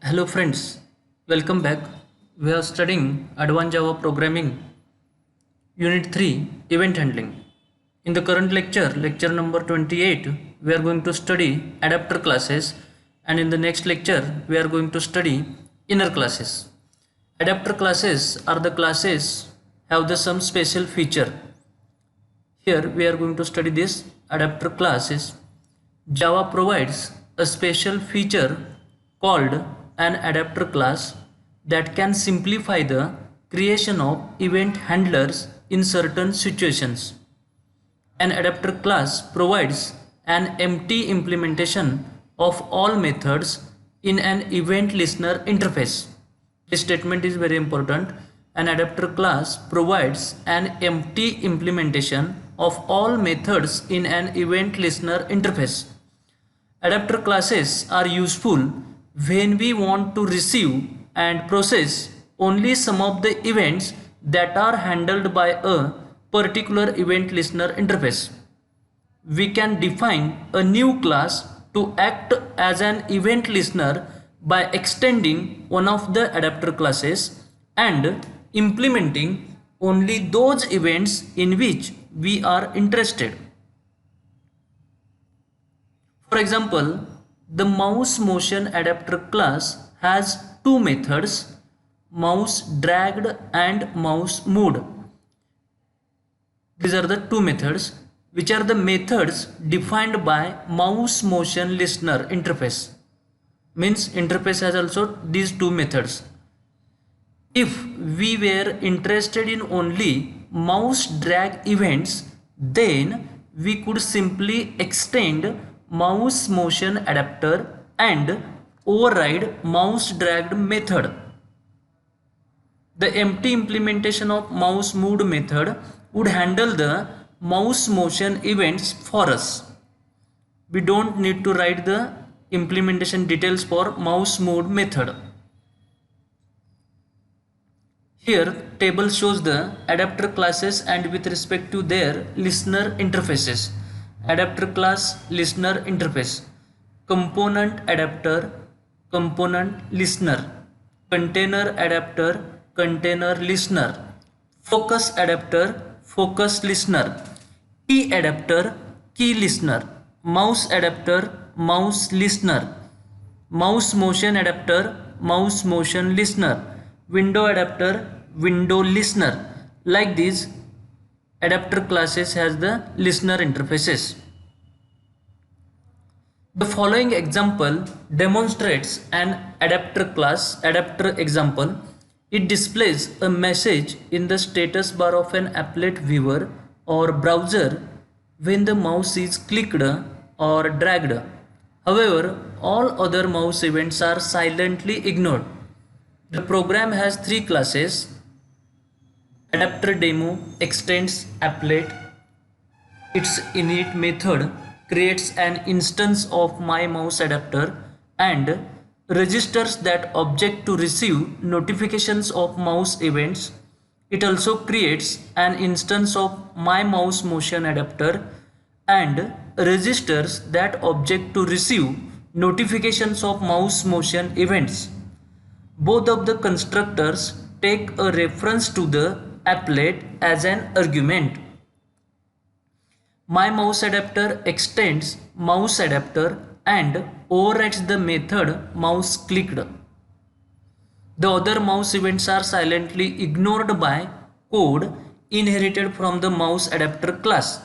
Hello friends, welcome back. We are studying Advanced Java Programming Unit 3 Event Handling. In the current lecture, lecture number 28, we are going to study adapter classes, and in the next lecture we are going to study inner classes. Adapter classes are the classes have some special feature. Here we are going to study this adapter classes. Java provides a special feature called an adapter class that can simplify the creation of event handlers in certain situations. An adapter class provides an empty implementation of all methods in an event listener interface. This statement is very important. An adapter class provides an empty implementation of all methods in an event listener interface. Adapter classes are useful when we want to receive and process only some of the events that are handled by a particular event listener interface. We can define a new class to act as an event listener by extending one of the adapter classes and implementing only those events in which we are interested. For example, the mouse motion adapter class has two methods, mouse dragged and mouse moved. These are the two methods which are the methods defined by mouse motion listener interface. Means interface has also these two methods. If we were interested in only mouse drag events, then we could simply extend mouse motion adapter and override mouse dragged method. The empty implementation of mouse moved method would handle the mouse motion events for us. We don't need to write the implementation details for mouse moved method. Here table shows the adapter classes and with respect to their listener interfaces. Adapter class listener interface, component adapter, component listener, container adapter, container listener, focus adapter, focus listener, key adapter, key listener, mouse adapter, mouse listener, mouse motion adapter, mouse motion listener, window adapter, window listener. Like these adapter classes has the listener interfaces. The following example demonstrates an adapter class adapter example. It displays a message in the status bar of an applet viewer or browser when the mouse is clicked or dragged. However, all other mouse events are silently ignored. The program has three classes: adapter demo extends applet. Its init method creates an instance of my mouse adapter and registers that object to receive notifications of mouse events. It also creates an instance of my mouse motion adapter and registers that object to receive notifications of mouse motion events. Both of the constructors take a reference to the applet as an argument. My mouse adapter extends mouse adapter and overrides the method mouse clicked. The other mouse events are silently ignored by code inherited from the mouse adapter class.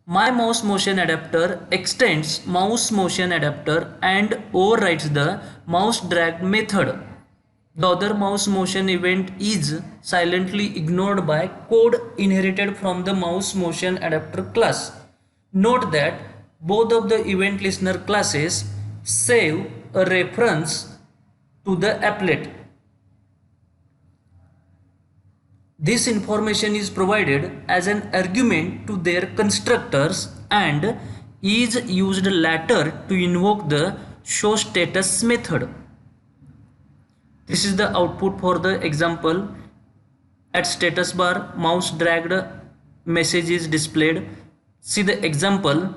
My mouse motion adapter extends mouse motion adapter and overrides the mouse drag method. The other mouse motion event is silently ignored by code inherited from the mouse motion adapter class. Note that both of the event listener classes save a reference to the applet. This information is provided as an argument to their constructors and is used later to invoke the showStatus method. This is the output for the example. At status bar, mouse dragged message is displayed. See the example.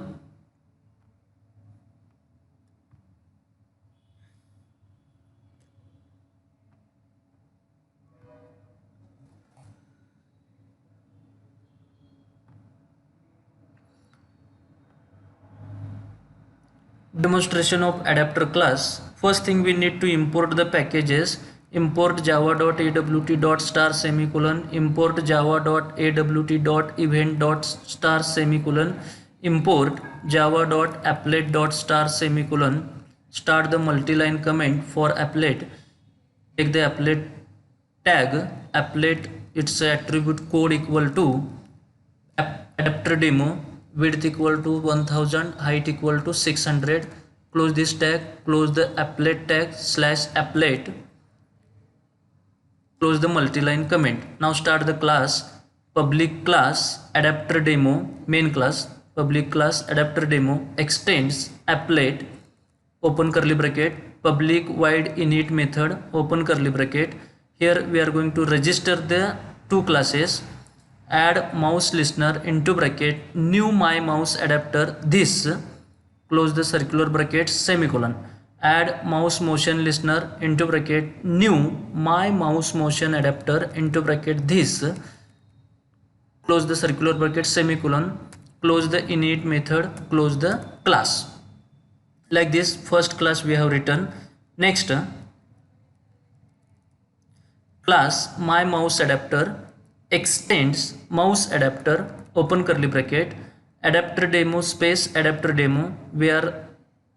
Demonstration of adapter class. First thing we need to import the packages. Import java.awt.star semicolon, import java.awt.event.star semicolon, import java.applet.star semicolon. Start the multi-line comment for applet. Take the applet tag, applet its attribute code equal to adapter demo, width equal to 1000, height equal to 600. Close this tag, close the applet tag slash applet, close the multi-line comment. Now start the class, public class adapter demo, main class, public class adapter demo extends applet, open curly bracket, public void init method, open curly bracket. Here we are going to register the two classes. Add mouse listener into bracket, new my mouse adapter this, close the circular bracket, semicolon. Add mouse motion listener into bracket, new my mouse motion adapter into bracket this, close the circular bracket, semicolon. Close the init method, close the class. Like this, first class we have written. Next, class my mouse adapter extends mouse adapter, open curly bracket, adapter demo space adapter demo. We are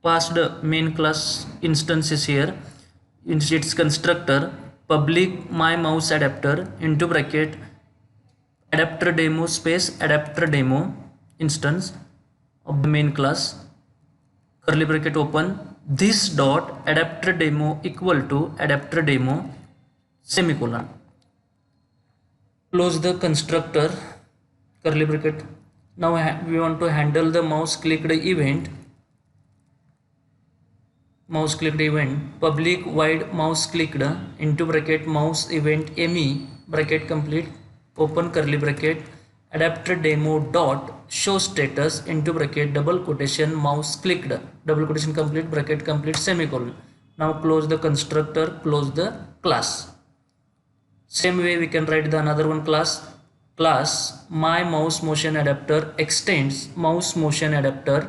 passed main class instances here. In its constructor, public my mouse adapter into bracket, adapter demo space adapter demo instance of the main class, curly bracket open, this dot adapter demo equal to adapter demo, semicolon. Close the constructor, curly bracket. Now we want to handle the mouse clicked event. Mouse clicked event, public void mouse clicked into bracket mouse event me bracket complete, open curly bracket, adapter demo dot show status into bracket double quotation mouse clicked, double quotation complete, bracket complete, semicolon. Now close the constructor, close the class. Same way we can write the another one class. Class my mouse motion adapter extends mouse motion adapter,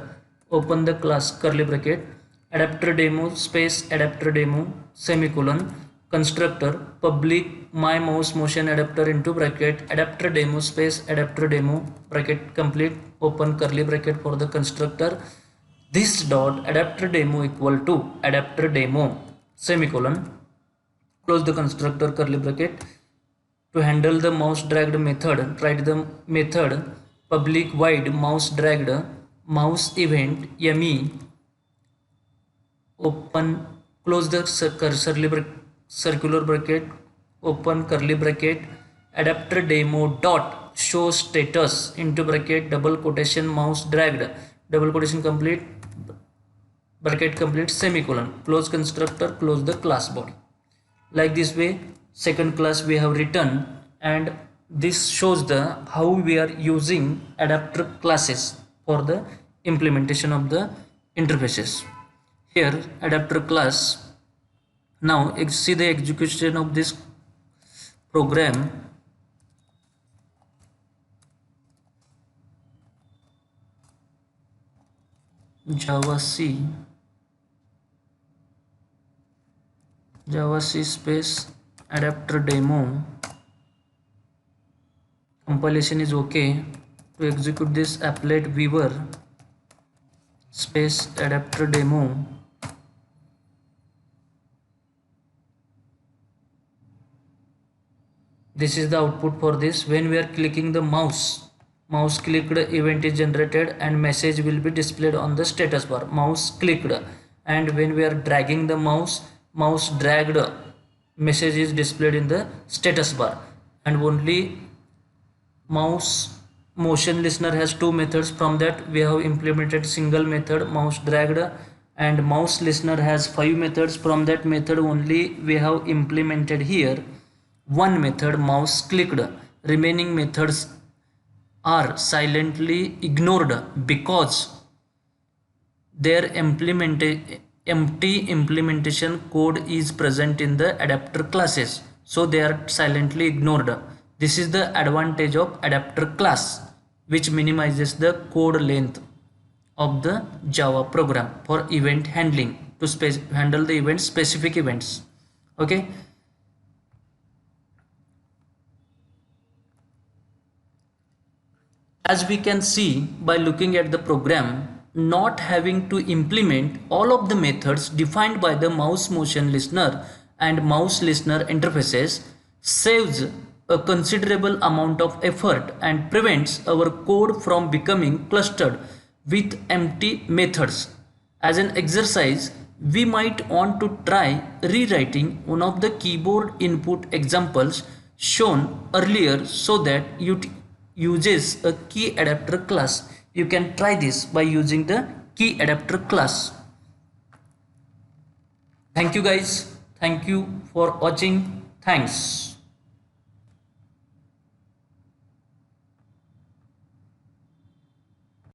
open the class curly bracket, adapter demo space adapter demo, semicolon. Constructor public my mouse motion adapter into bracket adapter demo space adapter demo, bracket complete, open curly bracket for the constructor, this dot adapter demo equal to adapter demo, semicolon. Close the constructor, curly bracket. To handle the mouse dragged method, write the method public void mouse dragged mouse event me, open, close the circular bracket, open curly bracket, adapter demo dot show status into bracket double quotation mouse dragged, double quotation complete, bracket complete, semicolon. Close constructor, close the class body. Like this way, second class we have written, and this shows the how we are using adapter classes for the implementation of the interfaces. Here adapter class. Now see the execution of this program. Java C space adapter demo. Compilation is okay. To execute this, applet viewer space adapter demo. This is the output for this. When we are clicking the mouse clicked event is generated and message will be displayed on the status bar, mouse clicked. And when we are dragging the mouse dragged, message is displayed in the status bar. And only mouse motion listener has two methods. From that we have implemented single method mouse dragged, and mouse listener has 5 methods. From that method only we have implemented here one method mouse clicked. Remaining methods are silently ignored because their empty implementation code is present in the adapter classes, so they are silently ignored. This is the advantage of adapter class, which minimizes the code length of the Java program for event handling to handle the event specific events. Okay, as we can see by looking at the program, not having to implement all of the methods defined by the mouse motion listener and mouse listener interfaces saves a considerable amount of effort and prevents our code from becoming clustered with empty methods. As an exercise, we might want to try rewriting one of the keyboard input examples shown earlier so that it uses a key adapter class. You can try this by using the key adapter class. Thank you guys. Thank you for watching. Thanks.